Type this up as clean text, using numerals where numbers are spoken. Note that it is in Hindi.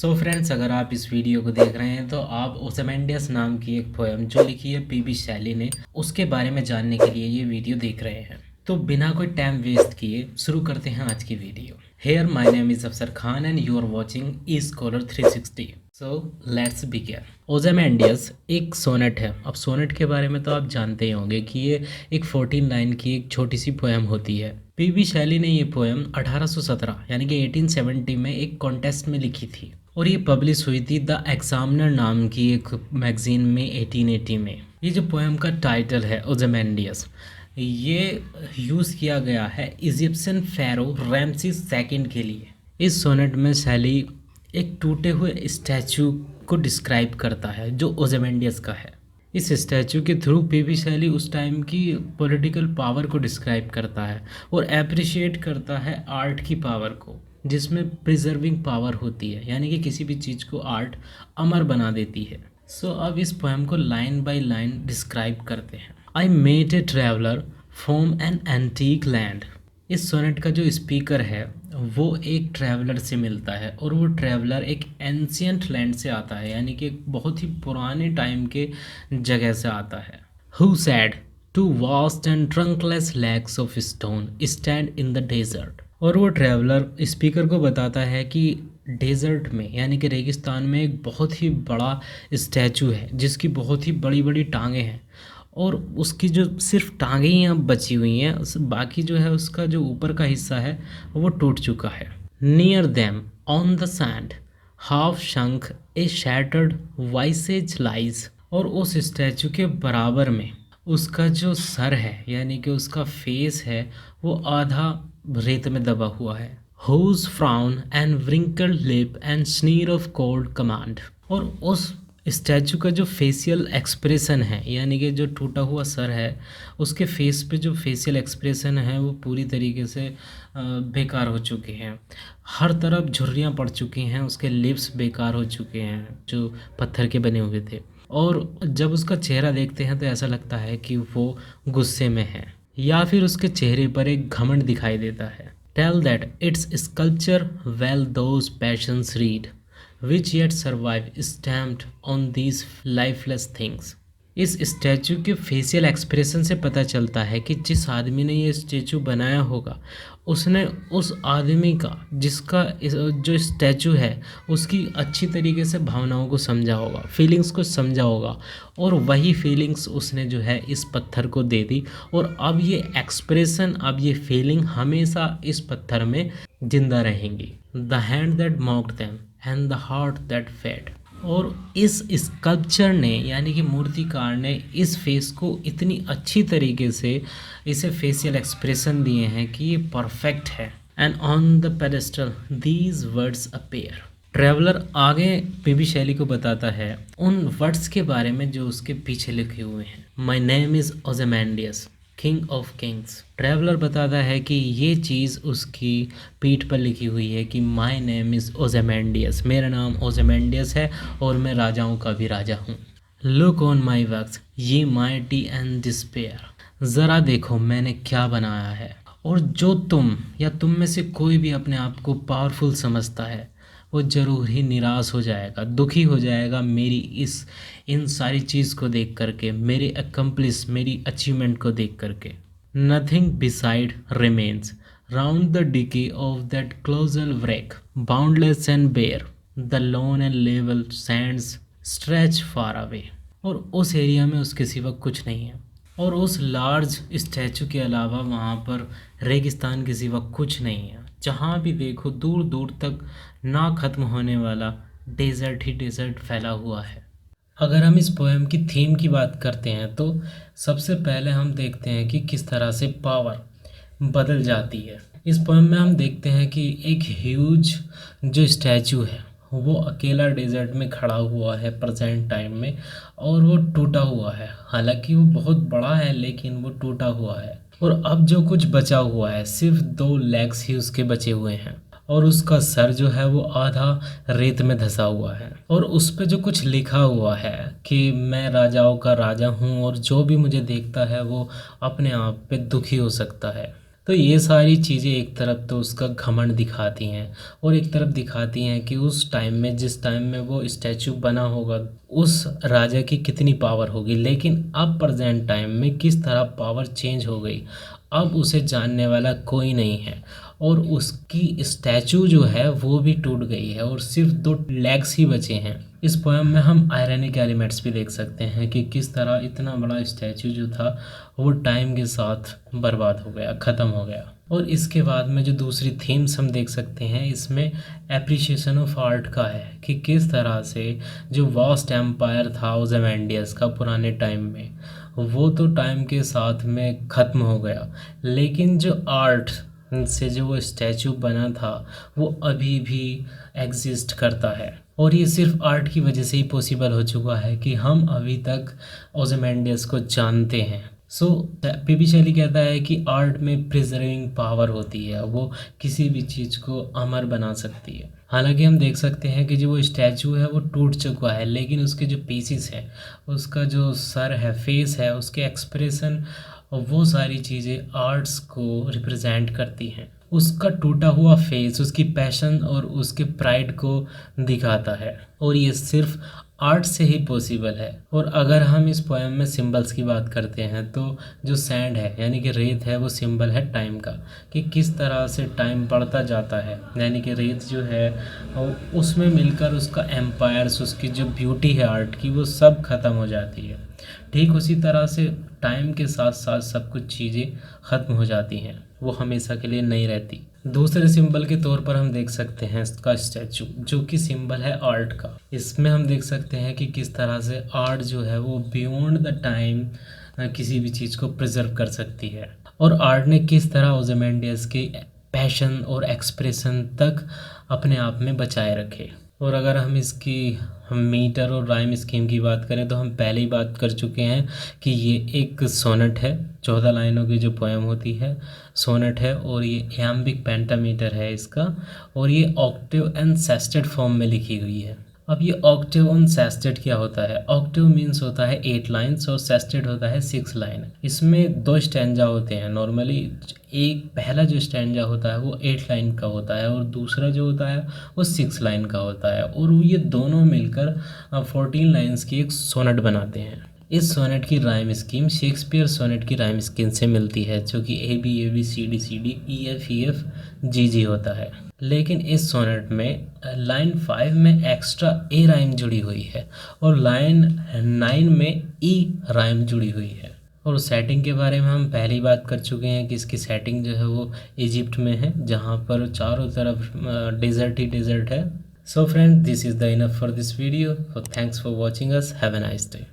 सो फ्रेंड्स, अगर आप इस वीडियो को देख रहे हैं तो आप ओzymandias नाम की एक पोएम जो लिखी है पीबी शैली ने, उसके बारे में जानने के लिए ये वीडियो देख रहे हैं। तो बिना कोई टाइम वेस्ट किए शुरू करते हैं आज की video. Here my name is Afsar Khan and you are watching E scholar 360। So let's begin. ओzymandias एक सोनेट है। अब सोनेट के बारे में तो आप जानते ही होंगे कि ये एक 14 लाइन की एक छोटी सी पोएम होती है। पीबी शैली ने ये पोएम 1817 यानी कि 1870 में एक कॉन्टेस्ट में लिखी थी और ये पब्लिश हुई थी द एग्जामिनर नाम की एक मैगजीन में 1880 में। ये जो पोएम का टाइटल है ओzymandias, ये यूज़ किया गया है इजिप्शियन फेरो रैमसिस सेकंड के लिए। इस सोनेट में शैली एक टूटे हुए स्टैचू को डिस्क्राइब करता है जो ओzymandias का है। इस स्टैचू के थ्रू पीबी शैली उस टाइम की पॉलिटिकल पावर को डिस्क्राइब करता है और अप्रिशिएट करता है आर्ट की पावर को, जिसमें प्रिजर्विंग पावर होती है, यानी कि किसी भी चीज़ को आर्ट अमर बना देती है। सो अब इस पोएम को लाइन बाय लाइन डिस्क्राइब करते हैं। I met a traveller from an antique land. इस सोनेट का जो स्पीकर है वो एक ट्रैवलर से मिलता है और वो ट्रैवलर एक एंशियंट लैंड से आता है, यानी कि एक बहुत ही पुराने टाइम के जगह से आता है। Who said two vast and trunkless legs of stone stand in the desert. और वो ट्रैवलर स्पीकर को बताता है कि डेजर्ट में यानी कि रेगिस्तान में एक बहुत ही बड़ा स्टैचू है जिसकी बहुत ही बड़ी बड़ी टांगें हैं और उसकी जो सिर्फ टांगें ही अब बची हुई हैं, बाकी जो है उसका जो ऊपर का हिस्सा है वो टूट चुका है। Near them on the sand half शंख ए शैटर्ड वाइसेज लाइज। और उस स्टैचू के बराबर में उसका जो सर है यानी कि उसका फेस है वो आधा रेत में दबा हुआ है। Whose frown and wrinkled lip and sneer of cold command। और उस स्टैचू का जो फेशियल एक्सप्रेशन है यानी कि जो टूटा हुआ सर है उसके फेस पे जो फेशियल एक्सप्रेशन है वो पूरी तरीके से बेकार हो चुके हैं। हर तरफ झुर्रियाँ पड़ चुकी हैं, उसके लिप्स बेकार हो चुके हैं जो पत्थर के बने हुए थे। और जब उसका चेहरा देखते हैं तो ऐसा लगता है कि वो गुस्से में है या फिर उसके चेहरे पर एक घमंड दिखाई देता है। Tell that its sculpture well those passions read, which yet survive stamped on these lifeless things। इस स्टैचू के फेशियल एक्सप्रेशन से पता चलता है कि जिस आदमी ने ये स्टैचू बनाया होगा उसने उस आदमी का जिसका जो स्टैचू है उसकी अच्छी तरीके से भावनाओं को समझा होगा, फीलिंग्स को समझा होगा और वही फीलिंग्स उसने जो है इस पत्थर को दे दी। और अब ये एक्सप्रेशन, अब ये फीलिंग हमेशा इस पत्थर में जिंदा रहेंगी। The hand that mocked them and the heart that fed. और इस स्कल्पचर ने यानी कि मूर्तिकार ने इस फेस को इतनी अच्छी तरीके से इसे फेशियल एक्सप्रेशन दिए हैं कि ये परफेक्ट है। And on the pedestal these words appear. Traveller आगे पीबी शैली को बताता है उन वर्ड्स के बारे में जो उसके पीछे लिखे हुए हैं। माई नेम इज़ ओzymandias किंग ऑफ किंग्स। ट्रैवलर बताता है कि ये चीज़ उसकी पीठ पर लिखी हुई है कि माई नेम इज़ ओzymandias, मेरा नाम ओzymandias है और मैं राजाओं का भी राजा हूँ। लुक ऑन माई वर्क्स ये माइटी एंड डिस्पेयर। ज़रा देखो मैंने क्या बनाया है। और जो तुम या तुम में से कोई भी अपने आप को पावरफुल समझता है वो ज़रूर ही निराश हो जाएगा, दुखी हो जाएगा मेरी इन सारी चीज़ को देख करके, मेरे अकम्प्लिश, मेरी अचीवमेंट को देख करके। Nothing beside remains round the decay of that colossal wreck, boundless and bare the lone and level sands stretch far away. और उस एरिया में उसके सिवा कुछ नहीं है और उस लार्ज स्टैचू के अलावा वहाँ पर रेगिस्तान के सिवा कुछ नहीं है। जहाँ भी देखो दूर दूर तक ना ख़त्म होने वाला डेजर्ट ही डेजर्ट फैला हुआ है। अगर हम इस पोएम की थीम की बात करते हैं तो सबसे पहले हम देखते हैं कि किस तरह से पावर बदल जाती है। इस पोएम में हम देखते हैं कि एक ह्यूज जो स्टैचू है वो अकेला डेजर्ट में खड़ा हुआ है प्रेजेंट टाइम में और वो टूटा हुआ है। हालांकि वो बहुत बड़ा है लेकिन वो टूटा हुआ है और अब जो कुछ बचा हुआ है सिर्फ 2 लेग्स ही उसके बचे हुए हैं और उसका सर जो है वो आधा रेत में धंसा हुआ है और उस पे जो कुछ लिखा हुआ है कि मैं राजाओं का राजा हूँ और जो भी मुझे देखता है वो अपने आप पे दुखी हो सकता है। तो ये सारी चीज़ें एक तरफ तो उसका घमंड दिखाती हैं और एक तरफ दिखाती हैं कि उस टाइम में, जिस टाइम में वो स्टैचू बना होगा, उस राजा की कितनी पावर होगी। लेकिन अब प्रेजेंट टाइम में किस तरह पावर चेंज हो गई, अब उसे जानने वाला कोई नहीं है और उसकी स्टैचू जो है वो भी टूट गई है और सिर्फ 2 लेग्स ही बचे हैं। इस पोएम में हम आयरनिक एलिमेंट्स भी देख सकते हैं कि किस तरह इतना बड़ा स्टैचू जो था वो टाइम के साथ बर्बाद हो गया, ख़त्म हो गया। और इसके बाद में जो दूसरी थीम्स हम देख सकते हैं, इसमें एप्रिशिएशन ऑफ आर्ट का है कि किस तरह से जो वास्ट एम्पायर था ओज़ामेंडियस का पुराने टाइम में, वो तो टाइम के साथ में ख़त्म हो गया, लेकिन जो आर्ट से जो वो स्टैचू बना था वो अभी भी एग्जिस्ट करता है। और ये सिर्फ आर्ट की वजह से ही पॉसिबल हो चुका है कि हम अभी तक ओज़ामेंडियस को जानते हैं। सो पीबी शैली कहता है कि आर्ट में प्रिजर्विंग पावर होती है, वो किसी भी चीज़ को अमर बना सकती है। हालांकि हम देख सकते हैं कि जो वो स्टैचू है वो टूट चुका है, लेकिन उसके जो पीसीस हैं, उसका जो सर है, फेस है, उसके एक्सप्रेशन, वो सारी चीज़ें आर्ट्स को रिप्रेजेंट करती हैं। उसका टूटा हुआ फेस उसकी पैशन और उसके प्राइड को दिखाता है और ये सिर्फ आर्ट से ही पॉसिबल है। और अगर हम इस पोएम में सिंबल्स की बात करते हैं तो जो सैंड है यानी कि रेत है, वो सिंबल है टाइम का, कि किस तरह से टाइम बढ़ता जाता है, यानी कि रेत जो है उसमें मिलकर उसका एम्पायर्स, उसकी जो ब्यूटी है आर्ट की, वो सब ख़त्म हो जाती है। ठीक उसी तरह से टाइम के साथ साथ सब कुछ चीज़ें ख़त्म हो जाती हैं, वो हमेशा के लिए नहीं रहती। दूसरे सिंबल के तौर पर हम देख सकते हैं इसका स्टैचू, जो कि सिंबल है आर्ट का। इसमें हम देख सकते हैं कि किस तरह से आर्ट जो है वो बियॉन्ड द टाइम किसी भी चीज़ को प्रिजर्व कर सकती है और आर्ट ने किस तरह ओज़ामेंडियस के पैशन और एक्सप्रेशन तक अपने आप में बचाए रखे। और अगर हम इसकी मीटर और राइम स्कीम की बात करें तो हम पहले ही बात कर चुके हैं कि ये एक सोनेट है, 14 लाइनों की जो पोएम होती है सोनेट है, और ये एम्बिक पेंटामीटर है इसका, और ये ऑक्टेव एंड सेस्टेड फॉर्म में लिखी हुई है। अब ये ऑक्टेव और सेस्टेड क्या होता है? ऑक्टेव मीन्स होता है 8 लाइन्स और सेस्टेड होता है 6 लाइन। इसमें 2 स्टैंजा होते हैं नॉर्मली। एक पहला जो स्टैंजा होता है वो 8 लाइन का होता है और दूसरा जो होता है वो 6 लाइन का होता है, और ये दोनों मिलकर 14 लाइन्स की एक सोनेट बनाते हैं। इस सोनेट की राइम स्कीम शेक्सपियर सोनेट की राइम स्कीम से मिलती है, जो कि A B C D C D E F E F G G होता है। लेकिन इस सोनेट में लाइन 5 में एक्स्ट्रा ए राइम जुड़ी हुई है और लाइन 9 में ई राइम जुड़ी हुई है। और सेटिंग के बारे में हम पहले ही बात कर चुके हैं कि इसकी सेटिंग जो है वो इजिप्ट में है, जहाँ पर चारों तरफ डेजर्ट ही डेजर्ट है। So friend, this is the enough for this video. So thanks for watching us. Have a nice day.